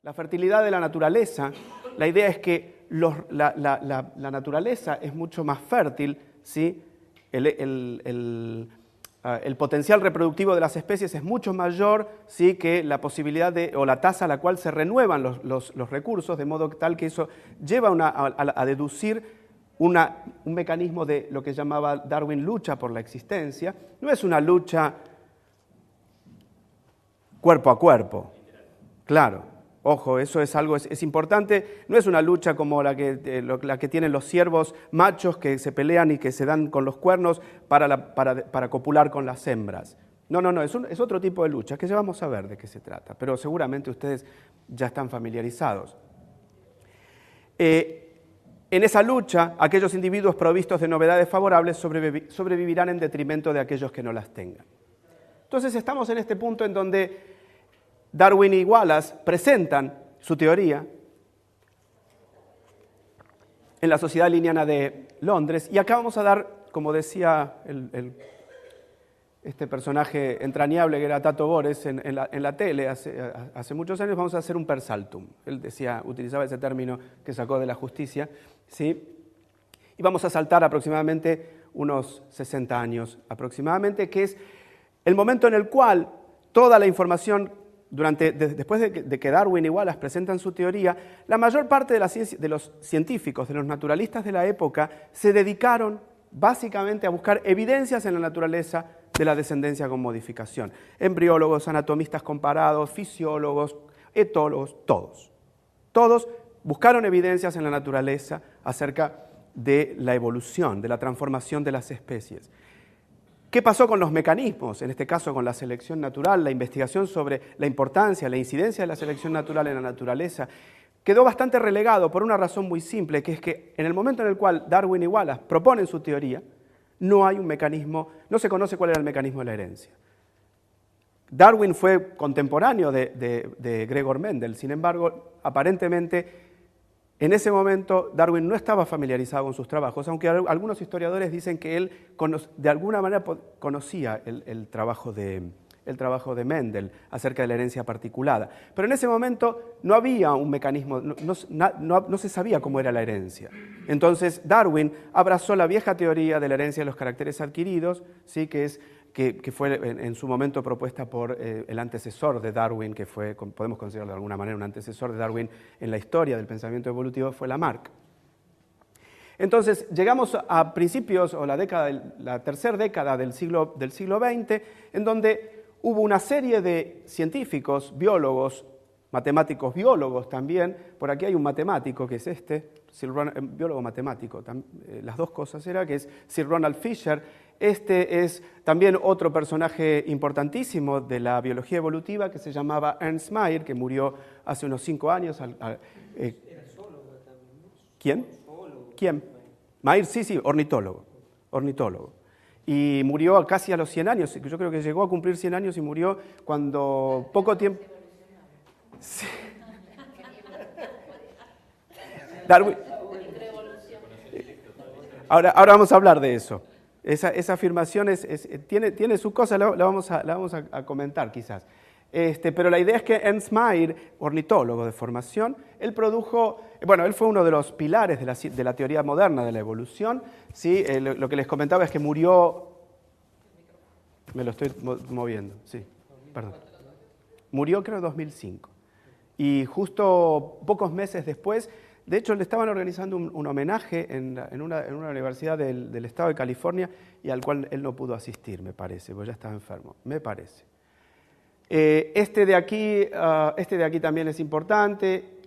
La fertilidad de la naturaleza, la idea es que la naturaleza es mucho más fértil, ¿sí? El potencial reproductivo de las especies es mucho mayor, ¿sí?, que la posibilidad o la tasa a la cual se renuevan los recursos, de modo tal que eso lleva a deducir un mecanismo de lo que llamaba Darwin lucha por la existencia. No es una lucha cuerpo a cuerpo, claro. Ojo, eso es algo, es importante, no es una lucha como la que tienen los ciervos machos que se pelean y que se dan con los cuernos para copular con las hembras. No, es otro tipo de lucha, que ya vamos a ver de qué se trata, pero seguramente ustedes ya están familiarizados. En esa lucha, aquellos individuos provistos de novedades favorables sobrevivirán en detrimento de aquellos que no las tengan. Entonces estamos en este punto en donde Darwin y Wallace presentan su teoría en la Sociedad Linneana de Londres, y acá vamos a dar, como decía este personaje entrañable que era Tato Bores en la tele hace muchos años, vamos a hacer un per saltum. Él utilizaba ese término que sacó de la justicia, ¿sí? Y vamos a saltar aproximadamente unos 60 años aproximadamente, que es el momento en el cual toda la información después de que Darwin y Wallace presentan su teoría, la mayor parte de los científicos, de los naturalistas de la época, se dedicaron básicamente a buscar evidencias en la naturaleza de la descendencia con modificación. Embriólogos, anatomistas comparados, fisiólogos, etólogos, todos buscaron evidencias en la naturaleza acerca de la evolución, de la transformación de las especies. ¿Qué pasó con los mecanismos? En este caso con la selección natural, la investigación sobre la importancia, la incidencia de la selección natural en la naturaleza, quedó bastante relegado por una razón muy simple, que es que en el momento en el cual Darwin y Wallace proponen su teoría, no hay un mecanismo, no se conoce cuál era el mecanismo de la herencia. Darwin fue contemporáneo de Gregor Mendel, sin embargo, aparentemente, en ese momento Darwin no estaba familiarizado con sus trabajos, aunque algunos historiadores dicen que él de alguna manera conocía el trabajo de Mendel acerca de la herencia particulada. Pero en ese momento no había un mecanismo, no se sabía cómo era la herencia. Entonces Darwin abrazó la vieja teoría de la herencia de los caracteres adquiridos, ¿sí?, que fue en su momento propuesta por el antecesor de Darwin, que podemos considerarlo de alguna manera un antecesor de Darwin en la historia del pensamiento evolutivo, fue Lamarck. Entonces, llegamos a principios, o la tercera década del siglo XX, en donde hubo una serie de científicos, biólogos, matemáticos biólogos también. Por aquí hay un matemático que es biólogo matemático, las dos cosas que es Sir Ronald Fisher. Este es también otro personaje importantísimo de la biología evolutiva que se llamaba Ernst Mayr, que murió hace unos 5 años. ¿Quién? ¿Quién? Mayr, sí, ornitólogo. Y murió casi a los 100 años, yo creo que llegó a cumplir 100 años y murió cuando poco tiempo... Sí. Darwin. Ahora vamos a hablar de eso. Esa afirmación tiene su cosa, la vamos a comentar quizás. Pero la idea es que Ernst Mayr, ornitólogo de formación, él fue uno de los pilares de la teoría moderna de la evolución. ¿Sí? Lo que les comentaba es que murió... Me lo estoy moviendo, sí, perdón. Murió creo en 2005. Y justo pocos meses después, de hecho le estaban organizando un homenaje en una universidad del estado de California, y al cual él no pudo asistir, me parece, porque ya estaba enfermo, me parece. Este de aquí también es importante,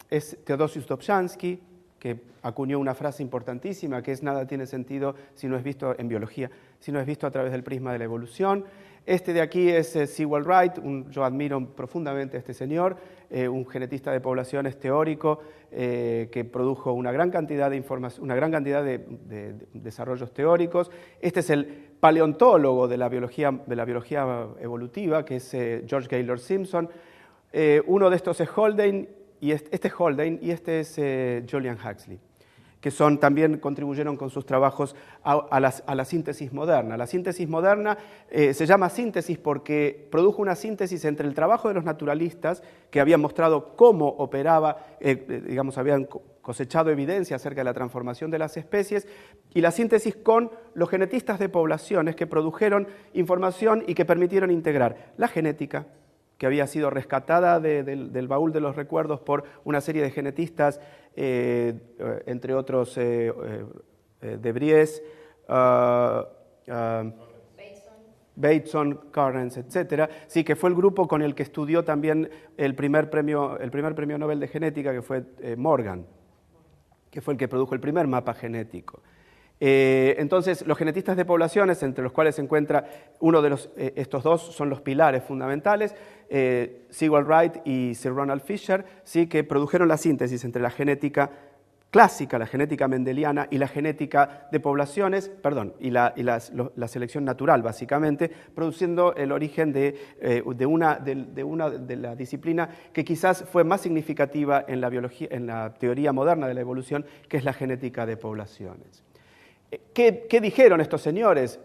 es Theodosius Dobzhansky, que acuñó una frase importantísima, que es: nada tiene sentido si no es visto en biología, si no es visto a través del prisma de la evolución. Este de aquí es Sewell Wright, yo admiro profundamente a este señor, un genetista de poblaciones teórico que produjo una gran cantidad de información, una gran cantidad de desarrollos teóricos. Este es el paleontólogo de la biología evolutiva, que es George Gaylord Simpson. Uno de estos es Haldane, y este es Julian Huxley, que también contribuyeron con sus trabajos a la síntesis moderna. La síntesis moderna se llama síntesis porque produjo una síntesis entre el trabajo de los naturalistas, que habían mostrado cómo operaba, habían cosechado evidencia acerca de la transformación de las especies, y la síntesis con los genetistas de poblaciones que produjeron información y que permitieron integrar la genética, que había sido rescatada del baúl de los recuerdos por una serie de genetistas, entre otros de Vries, Bateson, Carnes, etc. Sí, que fue el grupo con el que estudió también el primer premio Nobel de Genética, que fue Morgan, que fue el que produjo el primer mapa genético. Entonces, los genetistas de poblaciones, entre los cuales se encuentra uno de estos dos, son los pilares fundamentales, Sewall Wright y Sir Ronald Fisher, ¿sí?, que produjeron la síntesis entre la genética clásica, la genética mendeliana, y la genética de poblaciones, y la selección natural, básicamente, produciendo el origen de la disciplina que quizás fue más significativa en la biología, en la teoría moderna de la evolución, que es la genética de poblaciones. ¿Qué dijeron estos señores?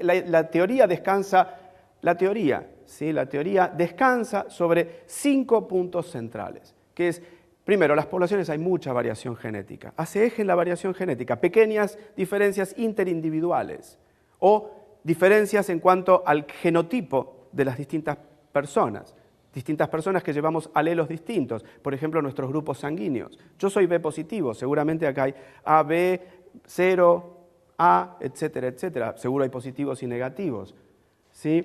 La teoría descansa sobre 5 puntos centrales, que es, primero, las poblaciones hay mucha variación genética. Hace eje en la variación genética, pequeñas diferencias interindividuales o diferencias en cuanto al genotipo de las distintas personas que llevamos alelos distintos, por ejemplo, nuestros grupos sanguíneos. Yo soy B positivo, seguramente acá hay AB, 0, A, etcétera, etcétera. Seguro hay positivos y negativos, ¿sí?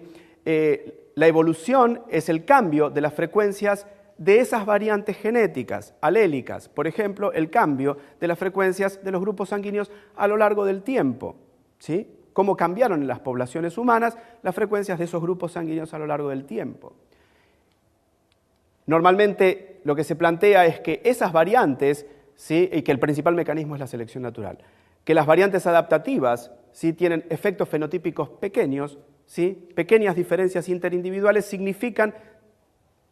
La evolución es el cambio de las frecuencias de esas variantes genéticas, alélicas. Por ejemplo, el cambio de las frecuencias de los grupos sanguíneos a lo largo del tiempo, ¿sí? Cómo cambiaron en las poblaciones humanas las frecuencias de esos grupos sanguíneos a lo largo del tiempo. Normalmente lo que se plantea es que esas variantes, ¿sí?, y que el principal mecanismo es la selección natural, que las variantes adaptativas, ¿sí?, tienen efectos fenotípicos pequeños, ¿sí?, pequeñas diferencias interindividuales significan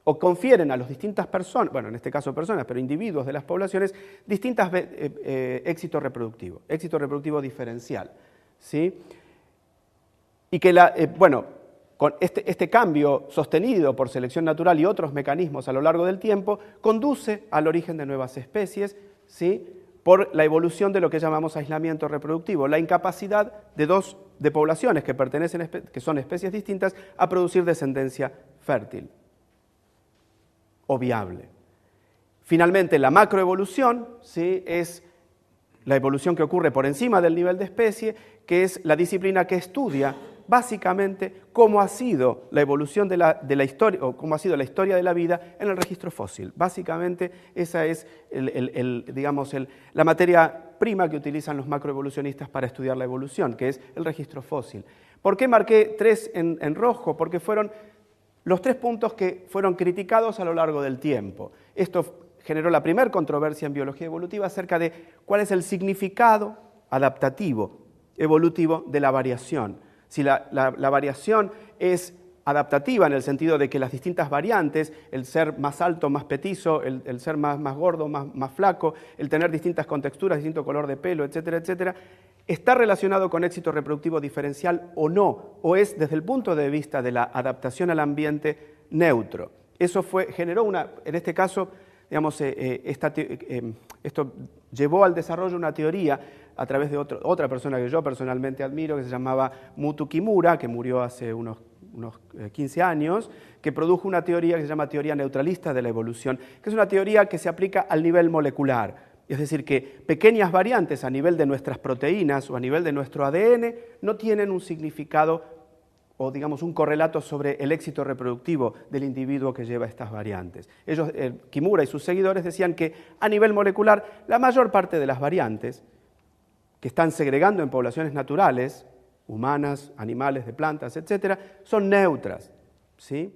o confieren a las distintas personas, bueno, en este caso personas, pero individuos de las poblaciones, distintos éxito reproductivo diferencial, ¿sí? Y que con este cambio sostenido por selección natural y otros mecanismos a lo largo del tiempo, conduce al origen de nuevas especies, ¿sí?, por la evolución de lo que llamamos aislamiento reproductivo, la incapacidad de poblaciones que son especies distintas a producir descendencia fértil o viable. Finalmente, la macroevolución, ¿sí?, es la evolución que ocurre por encima del nivel de especie, que es la disciplina que estudia básicamente cómo ha sido la evolución de la historia, o cómo ha sido la historia de la vida en el registro fósil. Básicamente esa es la materia prima que utilizan los macroevolucionistas para estudiar la evolución, que es el registro fósil. ¿Por qué marqué 3 en rojo? Porque fueron los 3 puntos que fueron criticados a lo largo del tiempo. Esto generó la primera controversia en biología evolutiva acerca de cuál es el significado adaptativo, evolutivo de la variación. Si la variación es adaptativa en el sentido de que las distintas variantes, el ser más alto, más petizo, el ser más gordo, más flaco, el tener distintas contexturas, distinto color de pelo, etcétera, etcétera, ¿está relacionado con éxito reproductivo diferencial o no? ¿O es desde el punto de vista de la adaptación al ambiente neutro? Eso generó en este caso, esto llevó al desarrollo una teoría a través de otra persona que yo personalmente admiro, que se llamaba Mutu Kimura, que murió hace unos 15 años, que produjo una teoría que se llama teoría neutralista de la evolución, que es una teoría que se aplica al nivel molecular. Es decir, que pequeñas variantes a nivel de nuestras proteínas o a nivel de nuestro ADN no tienen un significado o un correlato sobre el éxito reproductivo del individuo que lleva estas variantes. Ellos, Kimura y sus seguidores, decían que a nivel molecular la mayor parte de las variantes que están segregando en poblaciones naturales, humanas, animales, de plantas, etc., son neutras, ¿sí?